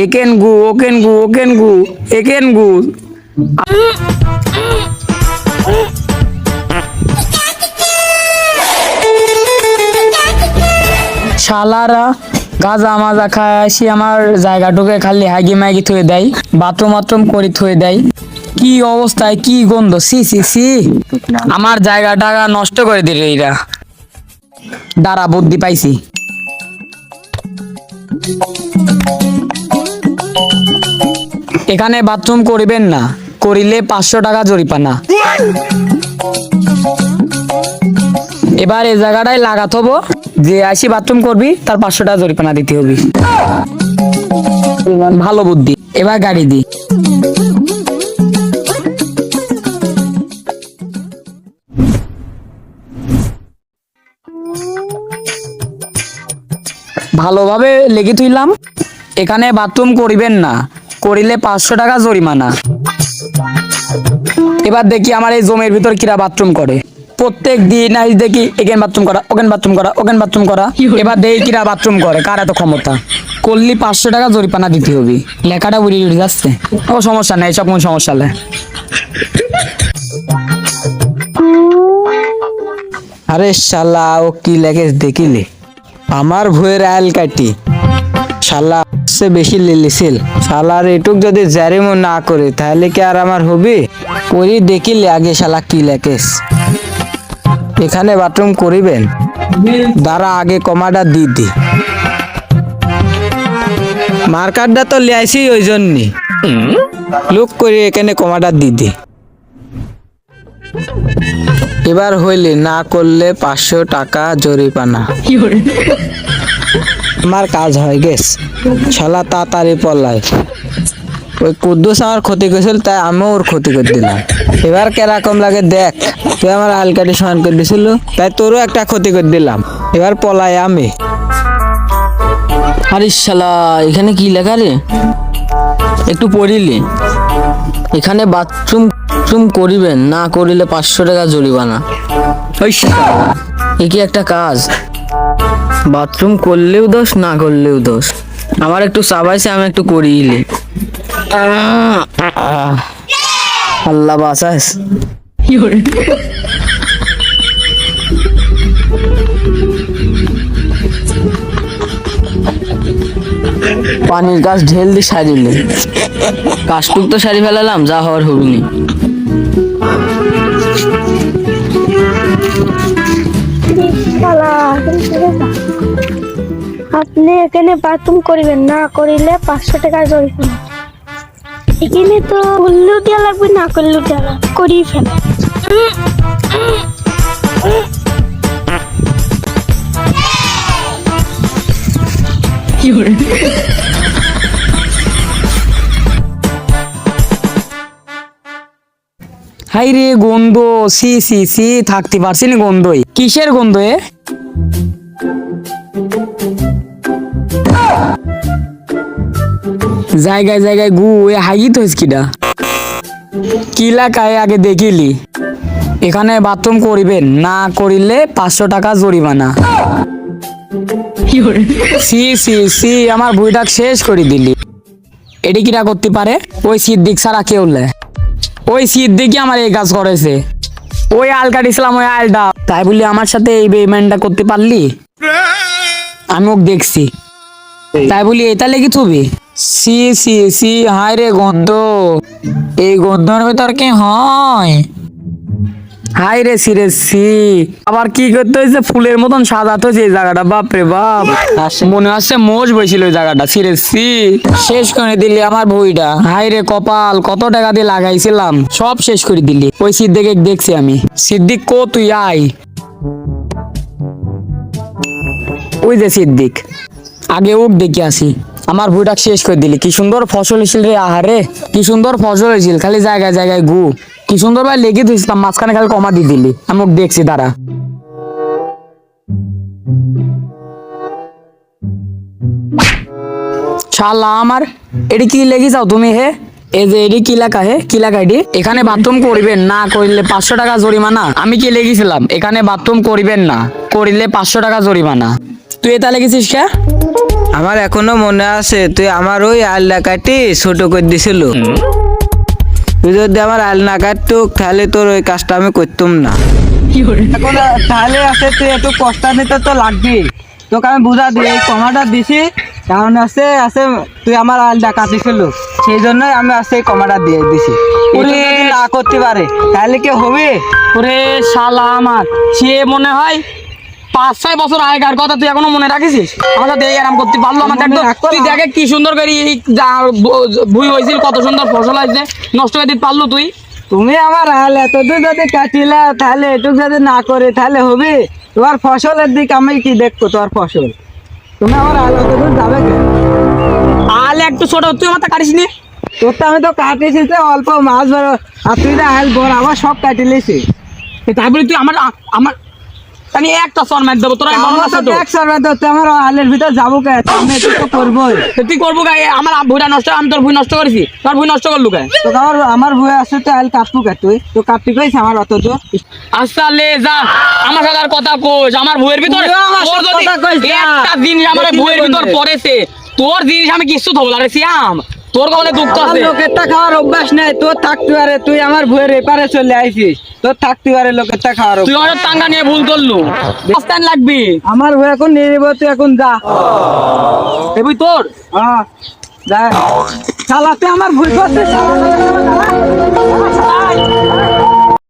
একেন গু ওকেন গু ওকেন গু একেন গু। শালারা গাজা মাজা খায় আসি আমার জায়গাটুকে খালি হাগি ম্যাগি থয়ে দেয়, বাথরুম বাথরুম করে থয়ে দেয়। কি অবস্থায়, কি গন্ধ, সি সি সি। আমার জায়গাটা নষ্ট করে দিল এরা। দাঁড়া, বুদ্ধি পাইছি। এখানে বাথরুম করিবেন না, করিলে 500 টাকা জরিমানা। এবার এই জায়গাটাই লাগাত হবো, যে আসি বাথরুম করবি তার 500 টাকা জরিমানা দিতে হবে। ভালো বুদ্ধি। এবার গাড়ি দি। ভালোভাবে লেগে তুইলাম, এখানে বাথরুম করিবেন না, করিলে 500 টাকা জরিমানা। এবার দেখি আমার এই জমির ভিতর কিরা বাথরুম করে। প্রত্যেক দিন আজ দেখি এখানে বাথরুম করা, ওখানে বাথরুম করা, ওখানে বাথরুম করা। এবার দেখি কিরা বাথরুম করে, কার এত ক্ষমতা। করলি 500 টাকা জরিমানা দিতে হবে। লেখাটা উড়ে উড়ে যাচ্ছে। ও সমস্যা নেই, সব কোন সমস্যা নেই। আরে শালা, ও কি লেগে দেখিলি? আমার ভুয়ের আইল কাটি শালা সে বেশি লিলিছিল। শালার এটুক যদি জারিমো না করে তাহলে কি আর আমার হবে? করি দেখিলে আগে শালা কি লেখেস। এখানে বাথরুম করিবেন, দাঁড়া আগে কমাটা দি। মার্কারটা তো লিয়াইছি ওই জন্যে লোক করে এখানে কমাটা দি। এবার হইলে না করলে 500 টাকা জরিমানা। আমার কাজ হয়ে গেছে, শালা তাড়াতাড়ি পলাই। ওই কুদ্দুস আমার ক্ষতি করেছিল, তাই আমিও ওর ক্ষতি করে দিলাম। এবার কেরকম লাগে দেখ। তুই আমার আলকাটি সমান করে দিছিল, তাই তোরও একটা ক্ষতি করে দিলাম। এবার পলাই আমি। আরে শালা, এখানে কি লেখা রে? একটু পড়িলি। এখানে বাথরুম করিবেন না, করিলে 500 টাকা জরিমানা। ওই শালা, এ কি একটা কাজ? বাথরুম করলেও দোষ, না করলেও দোষ। আমার একটু চাবাইছে, আমি একটু করিলে। আল্লাহ বাঁচাস। পানির গাছ ঢেল দিয়ে সারিলে, কাশটুক তো সারি ফেলালাম, যা হওয়ার হবিনি। আপনি এখানে বাথরুম করিবেন না, করিলে 500 টাকা জরিমানা। এখানে তো করলেও দেওয়া লাগবে, না করলেও দেওয়া লাগবে, করিয়ে ফেলে। হাই রে গন্ধ, সি সি সি, থাকতে পারছি না গন্ধই। কিসের গন্ধ এ? জায়গায় জায়গায় গু, এ হাগি তো কিডা কিলা কায়ে আগে দেখিলি। এখানে বাথরুম করিবেন না, করিলে 500 টাকা জরিমানা। সি সি সি, আমার ভুইটা শেষ করে দিলি। এটি কিরা করতে পারে? ওই সিদ্দিক ছাড়া কেউ নেই। ওই সিদ্দিকই আমার এই কাজ করেছে। ওই আল কাটিছিলাম, ওই আলটা, তাই বলি আমার সাথে এই বেইমানটা করতে পারলি? আমি ওকে দেখছি, তাই বলি এটা লেগে থবি? সি সি সি, হায় রে গন্ধ। এই গন্ধর ভেতর কি হয়? হাই রে সিরে সি। আবার কি করতে হয়েছে, ফুলের মতন সাজাতে হয়েছে এই জায়গাটা। বাপ রে বাপ, মনে হচ্ছে মোষ বইছিল ওই জায়গাটা। সিরে সি, শেষ করে দিলি আমার বইটা। হাই রে কপাল, কত টাকা দিয়ে লাগাইছিলাম, সব শেষ করে দিলি। ওই সিদ্দিক দেখছি আমি। সিদ্দিক কো, তুই আয়। ওই যে সিদ্দিক, আগে উঠ দেখি আসি। আমার বইটা শেষ করে দিলি। কি সুন্দর ফসল হয়েছিল রে, আহারে কি সুন্দর ফসল হয়েছিল। খালি জায়গায় জায়গায় গু, কি সুন্দর ভাই লেগে দিয়েছিলাম, মাঝখানে খালি কমা দিয়ে দিলি। আমি ওকে দেখছি, দাঁড়া। শালা আমার এটি কি লেগে যাও তুমি হে? এই যে এটি কি লেখা হে, কি লেখা এটি? এখানে বাথরুম করিবেন না, করিলে 500 টাকা জরিমানা। আমি কি লেগেছিলাম? এখানে বাথরুম করিবেন না, করিলে 500 টাকা জরিমানা। তুই তাহলে গেছিস কে? আমার এখনো মনে আছে তুই আমার ওই আলটা কাটি ছোট করে দিছিল। তুই যদি আমার আল না কাটতুক তাহলে তোর ওই কাজটা আমি করতাম না। এখন তাহলে আছে তুই একটু কষ্ট নিতে তো লাগবে, তোকে আমি বুঝা দিই এই কমাটা দিছি কারণ আছে তুই আমার আলটা কাটিছিল, সেই জন্যই আমি আছে এই কমাটা দিয়ে দিছি। ওরে! এটা যদি না করতে পারে তাহলে কি হবে? ওরে শালা আমার, সে মনে হয় 5-6 বছর আগেকার কথা তুই এখনো মনে রাখিস? আমার সাথে এই আরাম করতে পারলো আমার, মনে দেখতো রাখবো তুই না। দেখে কি সুন্দর করে ভুই হয়েছিল, কত সুন্দর ফসল হয়েছে, নষ্ট করে দিতে পারলো তুই? তুমি আমার আল এতদূর যদি কাটিলা তাহলে এটুক যদি না করে তাহলে হবে? তোমার ফসলের দিক আমি কি দেখবো? তোমার ফসল তুমি আমার আল এতদূর যাবে কেন? আলে একটু ছোট, তুই আমার তা কাটিস নি? তোর তো আমি তো কাটিছি তো অল্প মাছ বড়, আর তুই না আল বড় আমার সব কাটিলেছি। তারপরে তুই আমার আমার আমি একটা সর মার দেবো, তোরা বড় না ছোট? আমার আলের ভিতর যাবো কে? আমি একটু তো করবোই। তুই করবো গায়ে আমার ভুইটা নষ্ট, আমি তোর ভুই নষ্ট করেছি, তোর ভুই নষ্ট করলু গায়ে। তো আমার ভুয়ে আসছে তো আল কাটবো কে? তুই তো কাটতে কইস আমার অত দূর। আচ্ছা লে যা, আমার সাথে আর কথা কোস, আমার ভুয়ের ভিতর তুইও আমার তোর সাথে যদি কথা কইস না। একটা জিনিস আমার দেখি ভুয়ের ভিতর বলবে। পড়েছে, তোর জিনিস আমি কিছু থবো না রে সিয়াম, তোর কবলে দুঃখ আমার আছে। লোকেরটা খাওয়ার অভ্যাস নাই, তোর থাকতে পারে, তুই আমার ভুয়ের এপারে চলে আইছিস, তোর থাকতে পারে লোকেরটা খাওয়ার তুই অভ্যাস। আমার টাঙ্গা নিয়ে ভুল করলু, বস্তান লাগবি আমার ভুয়ে এখন নিয়ে নিবো, তুই এখন যা। এবই তোর। হ্যাঁ যা, চালাতে আমার ভুল করতে